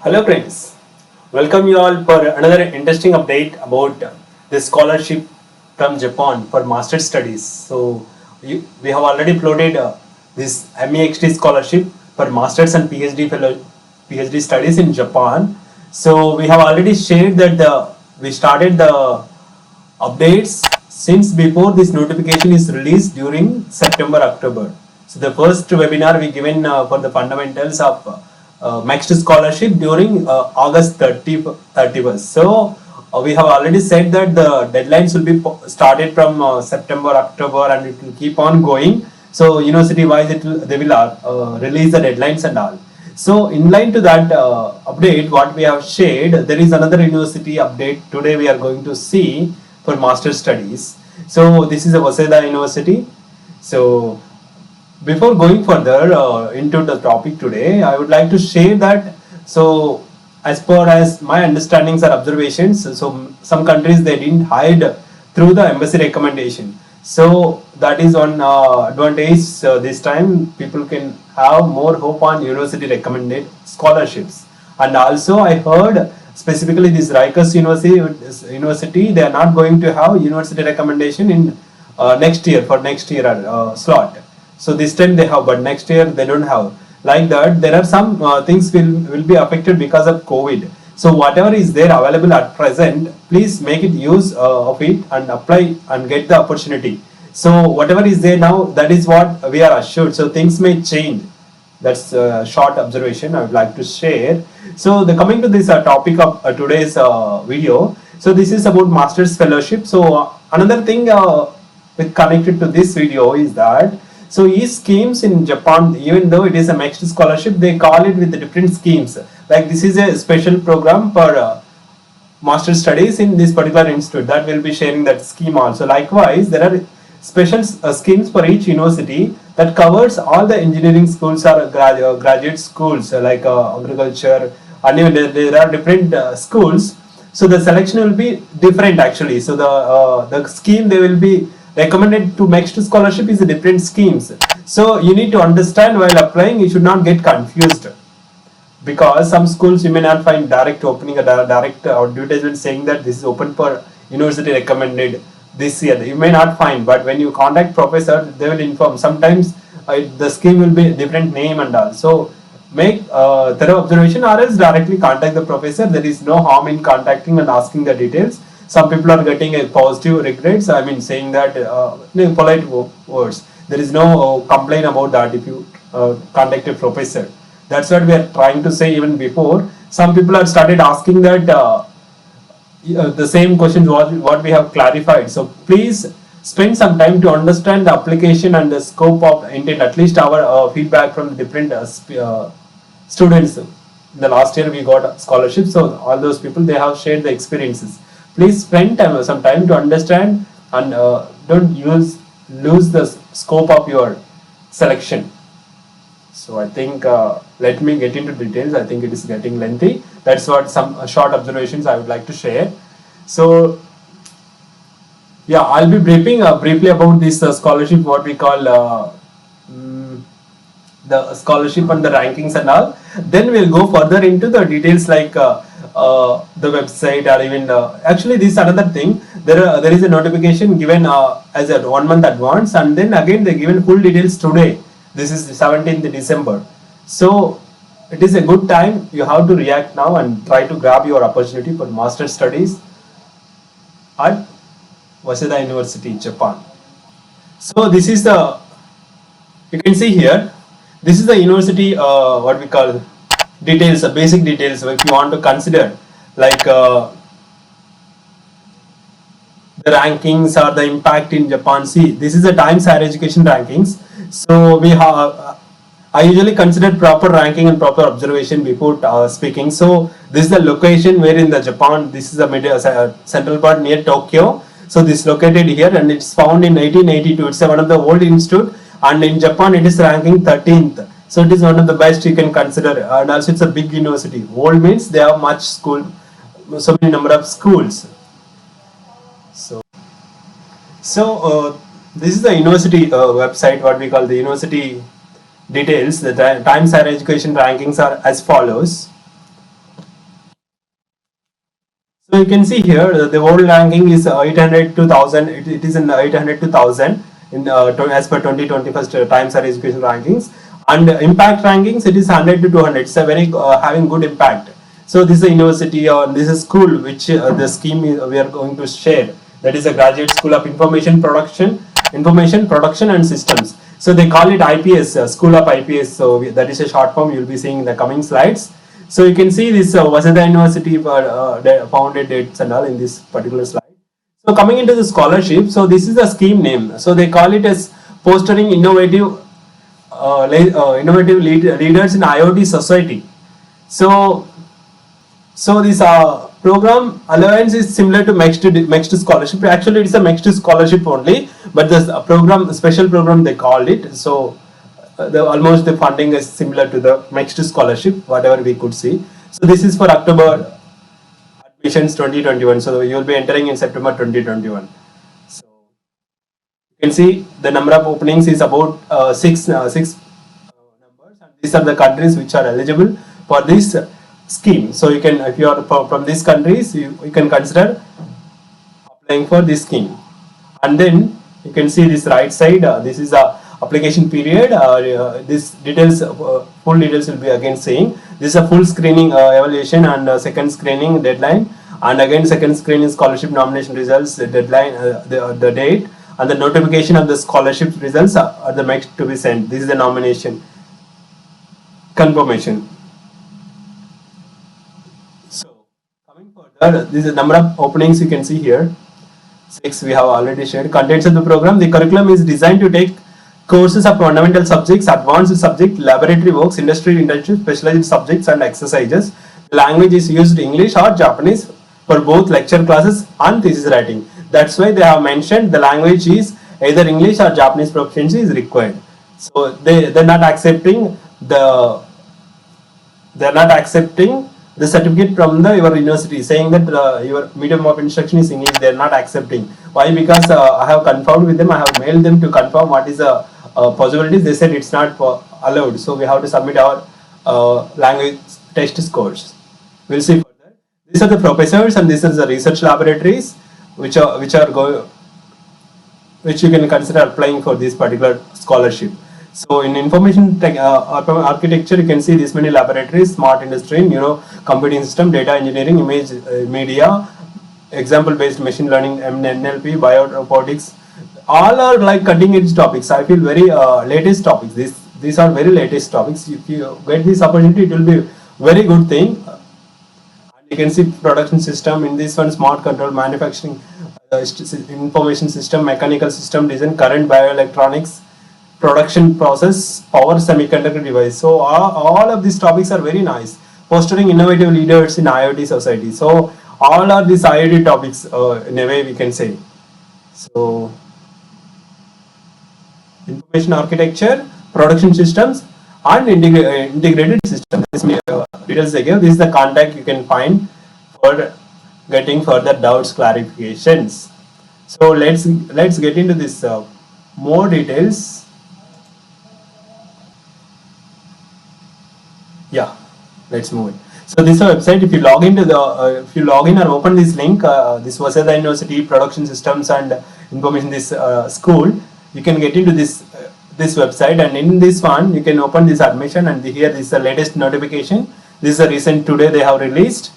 Hello friends, welcome you all for another interesting update about this scholarship from Japan for master studies. We have already uploaded this MEXT scholarship for masters and PhD studies in Japan. So we have already shared that we started the updates since before this notification is released during September October. So the first webinar we given for the fundamentals of Max scholarship during August 31st. So we have already said that the deadlines will be started from September October and it will keep on going. So university wise they will release the deadlines and all. So in line to that update what we have shared, there is another university update today we are going to see for master studies. So this is a Waseda University. So before going further into the topic today, I would like to share that. So as per as my understandings or observations, so some countries they didn't hide through the embassy recommendation. So that is one advantage. This time people can have more hope on university recommended scholarships. And also I heard specifically this Rikers University they are not going to have university recommendation in next year for next year slot. So this time they have, but next year they don't have. Like that, there are some things will be affected because of COVID. So whatever is there available at present, please make it use of it and apply and get the opportunity. So whatever is there now, that is what we are assured. So things may change. That's a short observation I would like to share. So the coming to this topic of today's video. So this is about master's fellowship. So another thing with connected to this video is that so these schemes in Japan, even though it is a mixed scholarship, they call it with the different schemes. Like this is a special program for master studies in this particular institute that will be sharing that scheme also. Likewise, there are special schemes for each university that covers all the engineering schools or graduate schools like agriculture, and even there are different schools. So the selection will be different actually. So the scheme they will be recommended to next scholarship is a different schemes. So you need to understand while applying, you should not get confused because some schools you may not find direct opening a direct advertisement saying that this is open for university recommended this year. You may not find, but when you contact professor, they will inform. Sometimes the scheme will be a different name and all. So make thorough observation or else directly contact the professor. There is no harm in contacting and asking the details. Some people are getting a positive regrets. I mean, saying that polite words. There is no complaint about that if you contact a professor. That's what we are trying to say even before. Some people have started asking that the same questions what we have clarified. So please spend some time to understand the application and the scope of intent. At least our feedback from the different students. In the last year we got scholarships. So all those people they have shared the experiences. Please spend some time to understand and don't lose the scope of your selection. So I think let me get into details. I think it is getting lengthy. That's what some short observations I would like to share. So yeah, I'll be briefly about this scholarship, what we call the scholarship and the rankings and all. Then we'll go further into the details like the website or even actually this another thing. There is a notification given as a 1 month advance, and then again they given full details today. This is 17th December. So it is a good time. You have to react now and try to grab your opportunity for master studies at Waseda University, Japan. So this is the, you can see here, this is the university what we call details, basic details. If you want to consider like the rankings or the impact in Japan. See, this is the Times Higher Education rankings. So we have I usually consider proper ranking and proper observation before speaking. So this is the location where in the Japan, this is the central part near Tokyo. So this is located here and it's found in 1882. It's one of the old institute, and in Japan it is ranking 13th. So it is one of the best you can consider, and also it's a big university. Old means they have much school, so many number of schools. So this is the university website, what we call the university details. The Times Higher Education rankings are as follows. So you can see here the world ranking is 800 to 1000. It is in 800 to 1000 in as per 2021 Times Higher Education rankings, and impact rankings it is 100 to 200. It's a very having good impact. So this is a university or this is a school which the scheme we are going to share. That is a Graduate School of Information Production and Systems. So they call it IPS, School of IPS. So that is a short form. You will be seeing in the coming slides. So you can see this Waseda University founded dates and all in this particular slide. So coming into the scholarship, so this is the scheme name. So they call it as fostering innovative leaders in IoT society. So this program allowance is similar to Next scholarship. Actually, it's a Next scholarship only, but this program, special program they called it. So almost the funding is similar to the Next scholarship, whatever we could see. So this is for October admissions 2021. So you will be entering in September 2021. So you can see the number of openings is about six numbers, and these are the countries which are eligible for this scheme. So you can, if you are from these countries, you can consider applying for this scheme. And then you can see this right side. This is the application period. This details, full details will be again saying. This is a full screening evaluation and second screening deadline. And again, second screening scholarship nomination results deadline, the date, and the notification of the scholarship results are the next to be sent. This is the nomination confirmation. So coming further, this is the number of openings you can see here. 6 we have already shared. Contents of the program. The curriculum is designed to take courses of fundamental subjects, advanced subject, laboratory works, industry internship, specialized subjects and exercises. The language is used English or Japanese for both lecture classes and thesis writing. That's why they have mentioned the language is either English or Japanese proficiency is required. So they're not accepting the certificate from your university saying that your medium of instruction is English. They're not accepting. Why? Because I have confirmed with them. I have mailed them to confirm what is the possibilities. They said it's not allowed. So we have to submit our language test scores. We'll see further. These are the professors and this is the research laboratories which you can consider applying for this particular scholarship. So in information architecture, you can see this many laboratories: smart industry, neuro computing system, data engineering, image media, example based machine learning, NLP, biorobotics. All are like cutting edge topics. I feel very latest topics. These are very latest topics. If you get this opportunity, it will be very good thing. You can see production system in this one, smart control, manufacturing, information system, mechanical system design, current, bioelectronics, production process, power, semiconductor device. So all of these topics are very nice. Fostering innovative leaders in IoT society. So all are these IoT topics in a way we can say. So information architecture, production systems, and integrated systems. This details they give. This is the contact you can find for getting further doubts, clarifications. So let's get into this more details. Yeah, let's move it. So this is a website. If you log into if you log in or open this link, this Waseda University Production Systems and Information this school, you can get into this website, and in this one you can open this admission, and here this is the latest notification. This is a recent today they have released.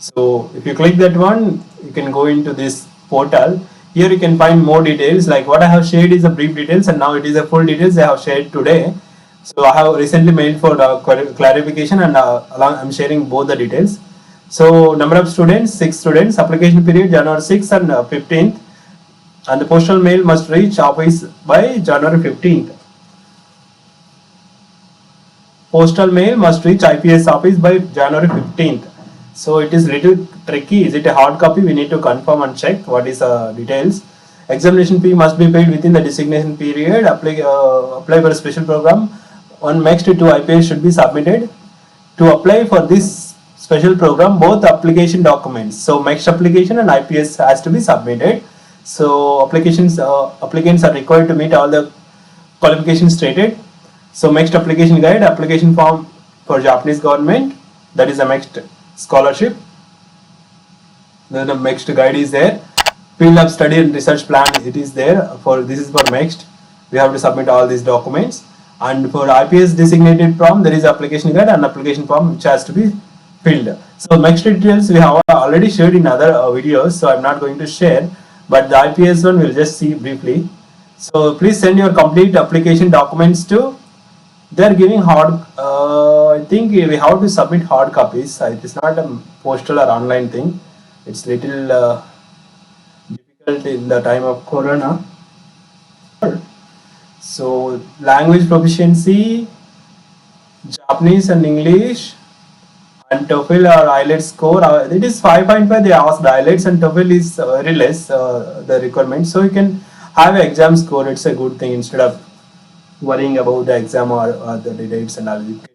So if you click that one, you can go into this portal. Here you can find more details. Like what I have shared is a brief details, and now it is a full details they have shared today. So I have recently mailed for clarification, and I'm sharing both the details. So number of students, 6 students. Application period January 6th and 15th, and the postal mail must reach office by January 15th. Postal mail must reach IPS office by January 15th. So it is little tricky. Is it a hard copy? We need to confirm and check what is details. Examination fee must be paid within the designation period. Apply for a special program. One MEXT to IPS should be submitted. To apply for this special program, both application documents, so MEXT application and IPS has to be submitted. So applicants are required to meet all the qualifications stated. So MEXT application guide, application form for Japanese government, that is a MEXT scholarship. Then the next guide is there. Field of study and research plan, it is there. For this is for next. We have to submit all these documents. And for IPS designated form, there is application guide and application form which has to be filled. So next details we have already shared in other videos, so I'm not going to share. But the IPS one we'll just see briefly. So please send your complete application documents to. They are giving hard. I think we have to submit hard copies. It is not a postal or online thing. It's little difficult in the time of Corona. So language proficiency, Japanese and English, and TOEFL or IELTS score. It is 5.5. They asked IELTS and TOEFL is very less the requirement. So you can have an exam score. It's a good thing instead of worrying about the exam or the dates and all. You can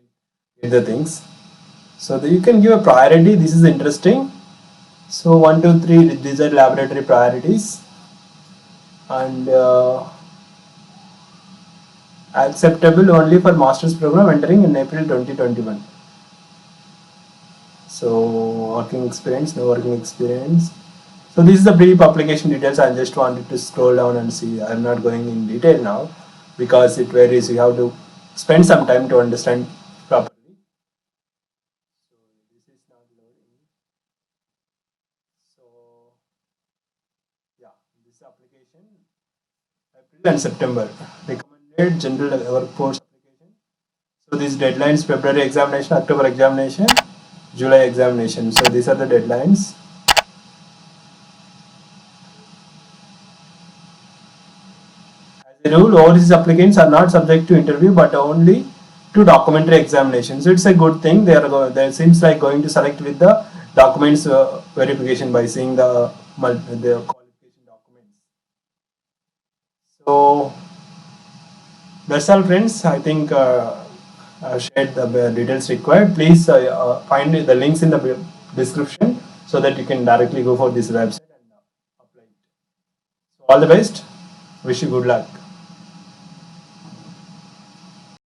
get the things. So you can give a priority. This is interesting. So 1, 2, 3. These are laboratory priorities, and acceptable only for master's program entering in April 2021. So working experience, no working experience. So this is the brief application details. I just wanted to scroll down and see. I'm not going in detail now because it varies. You have to spend some time to understand properly. So this is not loading. So yeah, this application April and September recommended general workforce application. So these deadlines: February examination, October examination, July examination. So these are the deadlines. As a rule, overseas applicants are not subject to interview but only to documentary examination. So it's a good thing. They seems like going to select with the documents verification by seeing the qualification documents. So that's all, friends. I think I've shared the details required. Please find the links in the description so that you can directly go for this website and apply it. So all the best. Wish you good luck.